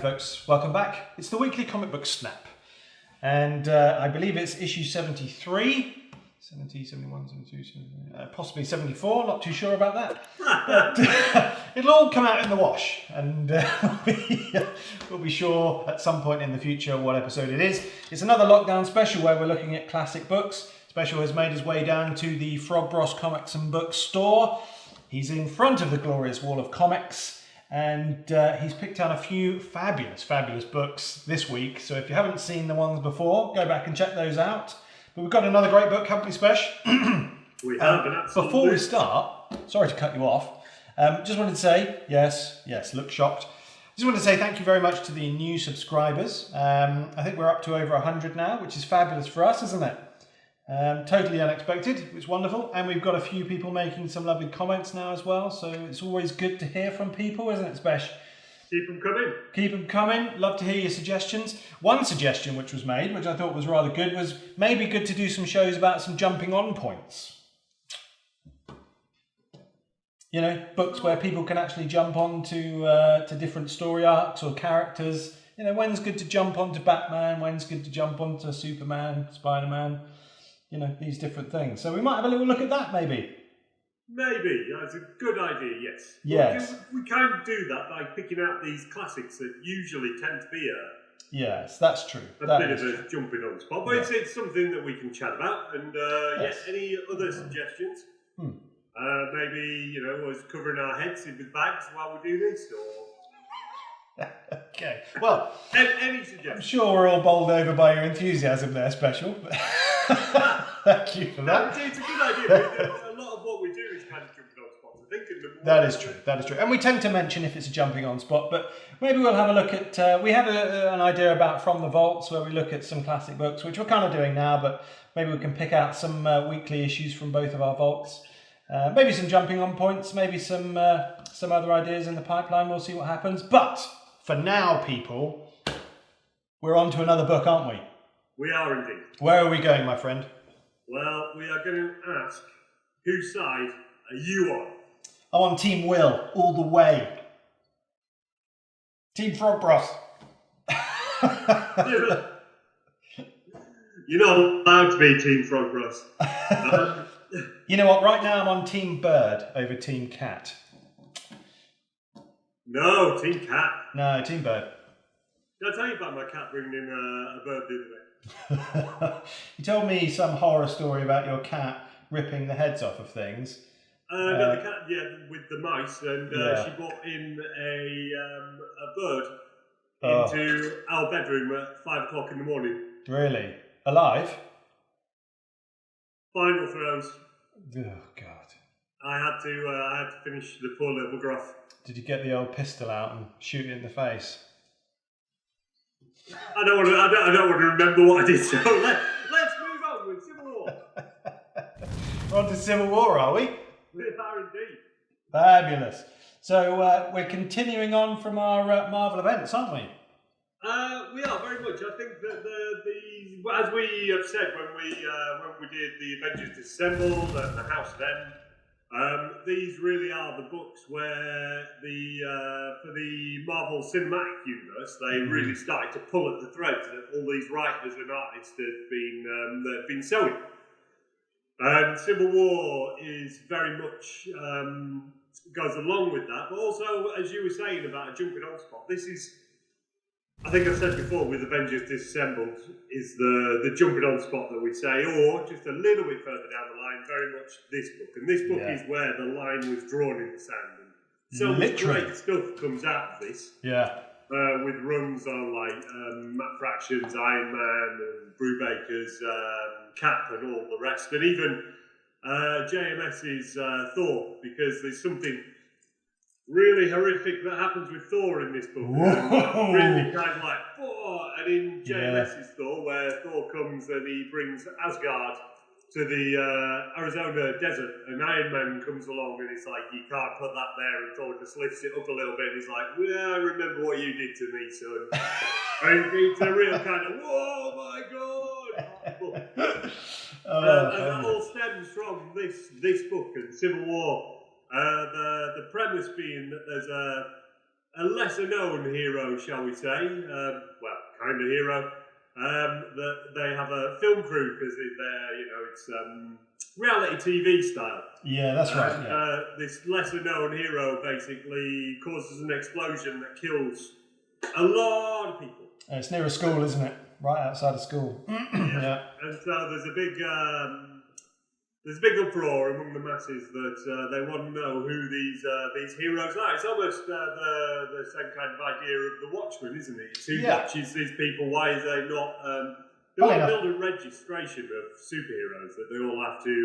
folks, welcome back. It's the weekly comic book snap, and I believe it's issue 73, 70, 71, 72, possibly 74, not too sure about that. But it'll all come out in the wash, and we'll be sure at some point in the future what episode it is. It's another lockdown special where we're looking at classic books. Special has made his way down to the Frog Bros Comics and Books store. He's in front of the glorious wall of comics. And he's picked out a few fabulous books this week. So if you haven't seen the ones before, go back and check those out. But we've got another great book, haven't we, Spesh? We have, and absolutely. Before we start, sorry to cut you off, just wanted to say, yes, look shocked. Just wanted to say thank you very much to the new subscribers. I think we're up to over 100 now, which is fabulous for us, isn't it? Totally unexpected, it's wonderful, and we've got a few people making some lovely comments now as well, so it's always good to hear from people, isn't it, Spesh? Keep them coming. Keep them coming, love to hear your suggestions. One suggestion which was made, which I thought was rather good, was maybe good to do some shows about some jumping on points. You know, books where people can actually jump on to different story arcs or characters. You know, when's good to jump onto Batman, when's good to jump onto Superman, Spider-Man. You know, these different things. So we might have a little look at that, maybe. Maybe. That's a good idea, yes. Yes. We kind of do that by picking out these classics that usually tend to be yes, that's true. A bit of a jumping on spot. But it's something that we can chat about. And yes, any other suggestions? Maybe, you know, us covering our heads with bags while we do this, or... Okay, well... any suggestions? I'm sure we're all bowled over by your enthusiasm there, Special. Thank you for that. No, it's a good idea. A lot of what we do is kind of jumping on spots, I think. That is true. And we tend to mention if it's a jumping on spot, but maybe we'll have a look at... we had an idea about From the Vaults, where we look at some classic books, which we're kind of doing now, but maybe we can pick out some weekly issues from both of our vaults. Maybe some jumping on points, maybe some other ideas in the pipeline. We'll see what happens. But for now, people, we're on to another book, aren't we? We are indeed. Where are we going, my friend? Well, we are going to ask, whose side are you on? I'm on Team Will, all the way. Team Frog Bros. You're not allowed to be Team Frog Bros. You know what? Right now I'm on Team Bird over Team Cat. No, Team Cat. No, Team Bird. Did I tell you about my cat bringing in a bird the other day? You told me some horror story about your cat ripping the heads off of things. No, the cat, with the mice, and she brought in a bird into our bedroom at 5 o'clock in the morning. Really? Alive? Final throws. Oh God! I had to finish the poor little bugger off. Did you get the old pistol out and shoot it in the face? I don't want to remember what I did. So let's move on with Civil War. We're on to Civil War, are we? We are indeed. Fabulous. So we're continuing on from our Marvel events, aren't we? We are very much. I think that as we have said when we did the Avengers Disassembled and the House of M, these really are the books where for the Marvel Cinematic Universe they really started to pull at the threads that all these writers and artists had been sewing. And Civil War is very much goes along with that, but also as you were saying about a jumping on spot, this is. I think I said before with Avengers Disassembled is the jumping on spot that we say, or just a little bit further down the line, very much this book. And this book is where the line was drawn in the sand. And so much great stuff comes out of this. Yeah. With runs on like Matt Fraction's Iron Man and Brubaker's Cap and all the rest. And even JMS's Thor, because there's something really horrific that happens with Thor in this book. Really kind of like, oh, and in JMS's Thor, where Thor comes and he brings Asgard to the Arizona desert, and Iron Man comes along and it's like, you can't put that there, and Thor just lifts it up a little bit and he's like, well, I remember what you did to me, son. And it's a real kind of, whoa, my God! And that all stems from this book and Civil War. The premise being that there's a lesser known hero, shall we say, well, kind of hero, that they have a film crew because it's reality TV style. Yeah, that's right. This lesser known hero basically causes an explosion that kills a lot of people. It's near a school, isn't it? Right outside of school. Yeah. And so there's a big uproar among the masses that they want to know who these heroes are. It's almost the same kind of idea of the Watchmen, isn't it? It's who watches these people? Why is they not? They want to build a registration of superheroes that they all have to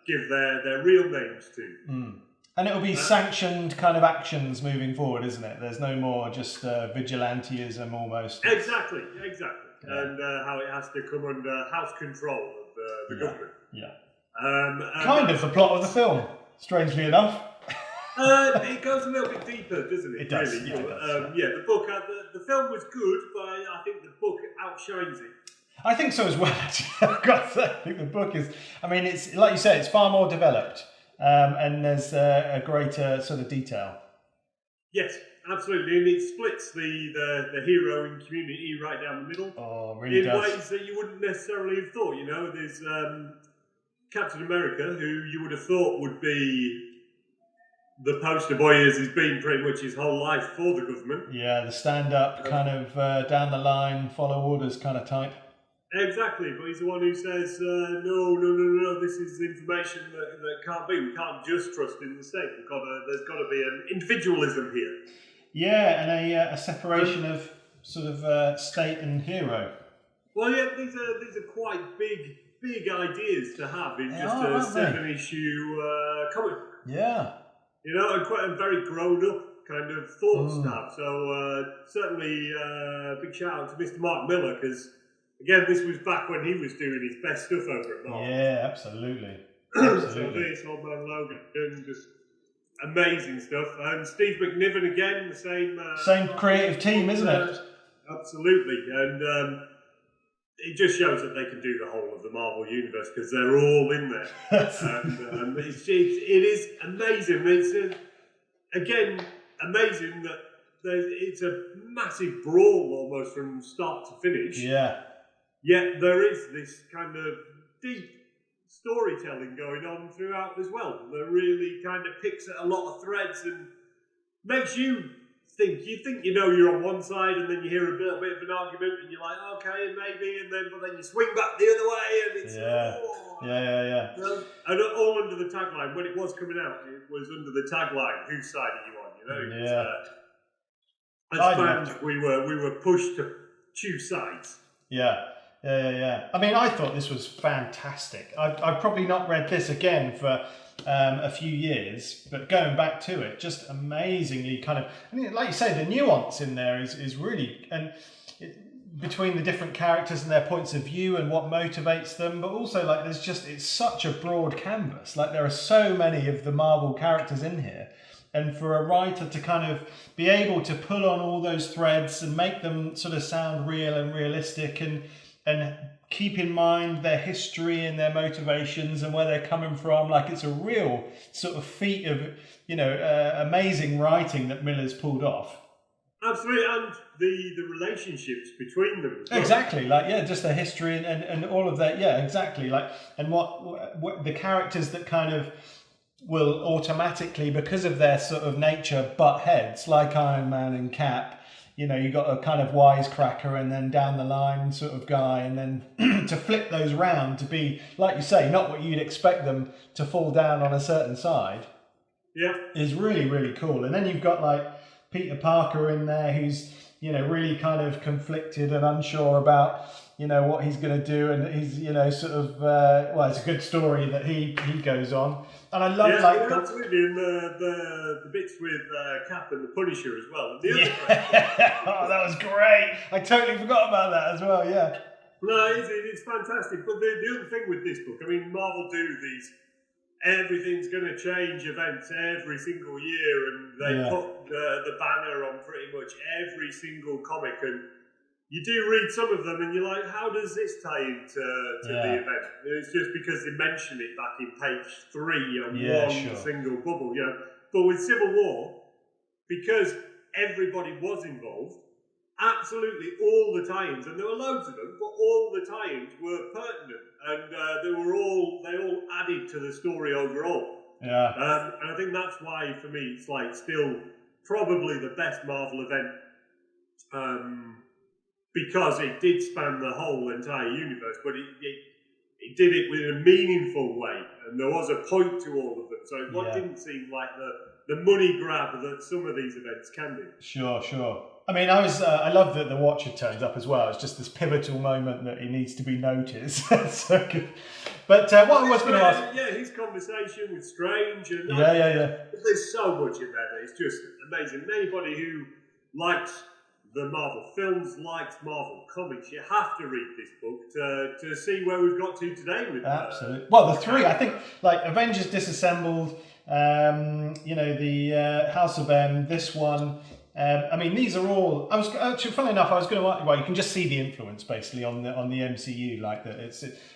give their real names to. Mm. And it'll be sanctioned kind of actions moving forward, isn't it? There's no more just vigilanteism almost. Exactly. Yeah. And how it has to come under house control of the government. Yeah. Kind of the plot of the film, strangely enough. It goes a little bit deeper, doesn't it? It does. Really? Yeah, it does. The book, the film was good, but I think the book outshines it. I think so as well. Actually, I've got to say, I think the book is. I mean, it's like you said, it's far more developed, and there's a greater sort of detail. Yes, absolutely, and it splits the hero and community right down the middle. Oh, really does. In ways that you wouldn't necessarily have thought. You know, there's Captain America, who you would have thought would be the poster boy as he's been pretty much his whole life for the government. Yeah, the stand-up kind of down the line, follow orders kind of type. Exactly, but he's the one who says, no, this is information that can't be. We can't just trust in the state. There's got to be an individualism here. Yeah, and a separation of sort of state and hero. Well, yeah, these are quite big ideas to have in just a 7-issue comic. Yeah. You know, and quite a very grown-up kind of thoughts to have. So certainly big shout out to Mr. Mark Millar, because again, this was back when he was doing his best stuff over at Marvel. Yeah, absolutely. So this Old Man Logan, just amazing stuff. And Steve McNiven again, the same creative team, isn't it? Absolutely, and it just shows that they can do the whole of the Marvel universe because they're all in there, and it is amazing. It's again amazing that it's a massive brawl almost from start to finish. Yeah. Yet there is this kind of deep storytelling going on throughout as well that really kind of picks at a lot of threads and makes you think. You think you know you're on one side, and then you hear a little bit of an argument, and you're like, okay, maybe, but then you swing back the other way, and it's yeah. And all under the tagline. When it was coming out, it was under the tagline, "Whose side are you on?" You know. As fans, we were pushed to choose sides. Yeah. I mean, I thought this was fantastic. I've probably not read this again for a few years, but going back to it, just amazingly kind of, I mean, like you say, the nuance in there is really, and between the different characters and their points of view and what motivates them, but also like it's such a broad canvas. Like there are so many of the Marvel characters in here. And for a writer to kind of be able to pull on all those threads and make them sort of sound real and realistic and keep in mind their history and their motivations and where they're coming from. Like it's a real sort of feat of, amazing writing that Millar's pulled off. Absolutely, and the relationships between them. Exactly, just the history and all of that. Yeah, exactly. Like, and what the characters that kind of will automatically, because of their sort of nature, butt heads, like Iron Man and Cap. You got a kind of wisecracker and then down the line sort of guy, and then to flip those round to be, like you say, not what you'd expect them to fall down on a certain side. Yeah. Is really, really cool. And then you've got like Peter Parker in there who's, really kind of conflicted and unsure about, what he's going to do. And he's, sort of, it's a good story that he goes on. And I love absolutely, and the bits with Cap and the Punisher as well. And the other that was great. I totally forgot about that as well. Yeah. No, it's fantastic. But the other thing with this book, I mean, Marvel do these. Everything's going to change events every single year, and they put the banner on pretty much every single comic, and you do read some of them and you're like, how does this tie into the event? It's just because they mention it back in page 3 on one single bubble, But with Civil War, because everybody was involved. Absolutely all the tie-ins, and there were loads of them, but all the tie-ins were pertinent, and they all added to the story overall. Yeah. And I think that's why, for me, it's like still probably the best Marvel event, because it did span the whole entire universe, but it did it with a meaningful way, and there was a point to all of them. So it didn't seem like the money grab that some of these events can be. Sure. I mean, I love that the Watcher turns up as well. It's just this pivotal moment that he needs to be noticed. So good. But what I was going to ask... Yeah, his conversation with Strange. And yeah. There's so much in there that it's just amazing. And anybody who likes the Marvel films, likes Marvel comics, you have to read this book to see where we've got to today with Absolutely. Well, the three, I think, like Avengers Disassembled, the House of M, this one... I mean, these are all. I was actually, funnily enough, I was going to. Well, you can just see the influence basically on the MCU, like that.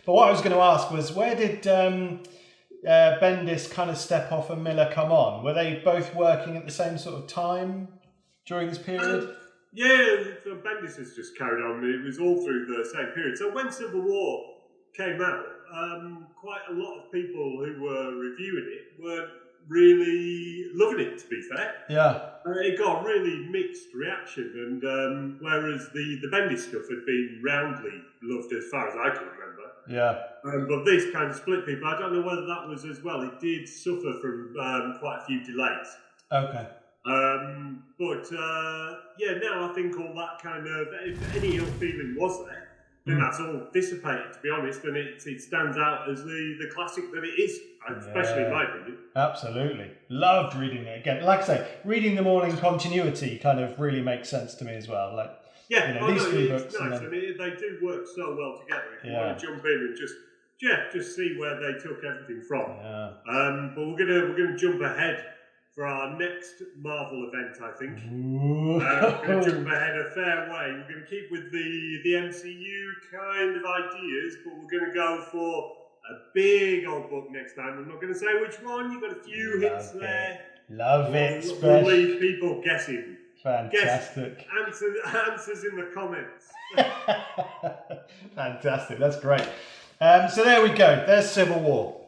But what I was going to ask was, where did Bendis kind of step off and Miller come on? Were they both working at the same sort of time during this period? So Bendis has just carried on. It was all through the same period. So when Civil War came out, quite a lot of people who were reviewing it weren't really loving it, to be fair. Yeah. It got a really mixed reaction, and whereas the Bendis stuff had been roundly loved as far as I can remember. Yeah. But this kind of split people. I don't know whether that was as well. It did suffer from quite a few delays. Okay. Now I think all that kind of, if any ill feeling was there, then that's all dissipated, to be honest, and it stands out as the classic that it is, especially in my opinion. Absolutely. Loved reading it again. Like I say, reading them all in continuity kind of really makes sense to me as well. Like, these three books. It's nice, and they do work so well together. If you want to jump in and just see where they took everything from. Yeah. But we're gonna jump ahead for our next Marvel event, I think. We're going to jump ahead a fair way. We're going to keep with the MCU kind of ideas, but we're going to go for a big old book next time. I'm not going to say which one. You've got a few hits there. Love it. We'll leave people guessing. Fantastic. Answers in the comments. Fantastic. That's great. So there we go. There's Civil War.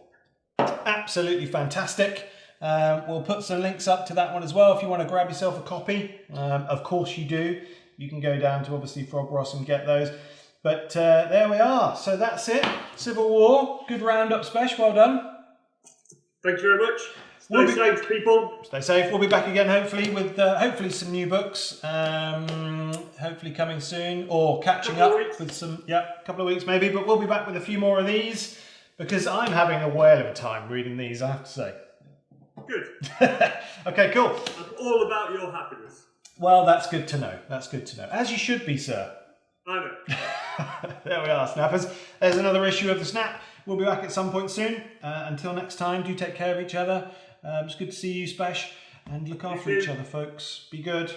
Absolutely fantastic. We'll put some links up to that one as well if you want to grab yourself a copy. Of course you do. You can go down to obviously Frog Ross and get those. But there we are. So that's it. Civil War. Good roundup, Spesh. Well done. Thank you very much. Stay safe, people. Stay safe. We'll be back again hopefully with hopefully some new books. Hopefully coming soon, or catching up with some. A couple of weeks maybe. But we'll be back with a few more of these because I'm having a whale of a time reading these, I have to say. Good. Okay, cool. I'm all about your happiness. Well, that's good to know. That's good to know. As you should be, sir. I know. There we are, Snappers. There's another issue of The Snap. We'll be back at some point soon. Until next time, do take care of each other. It's good to see you, Spesh. And look after each other, folks. Be good.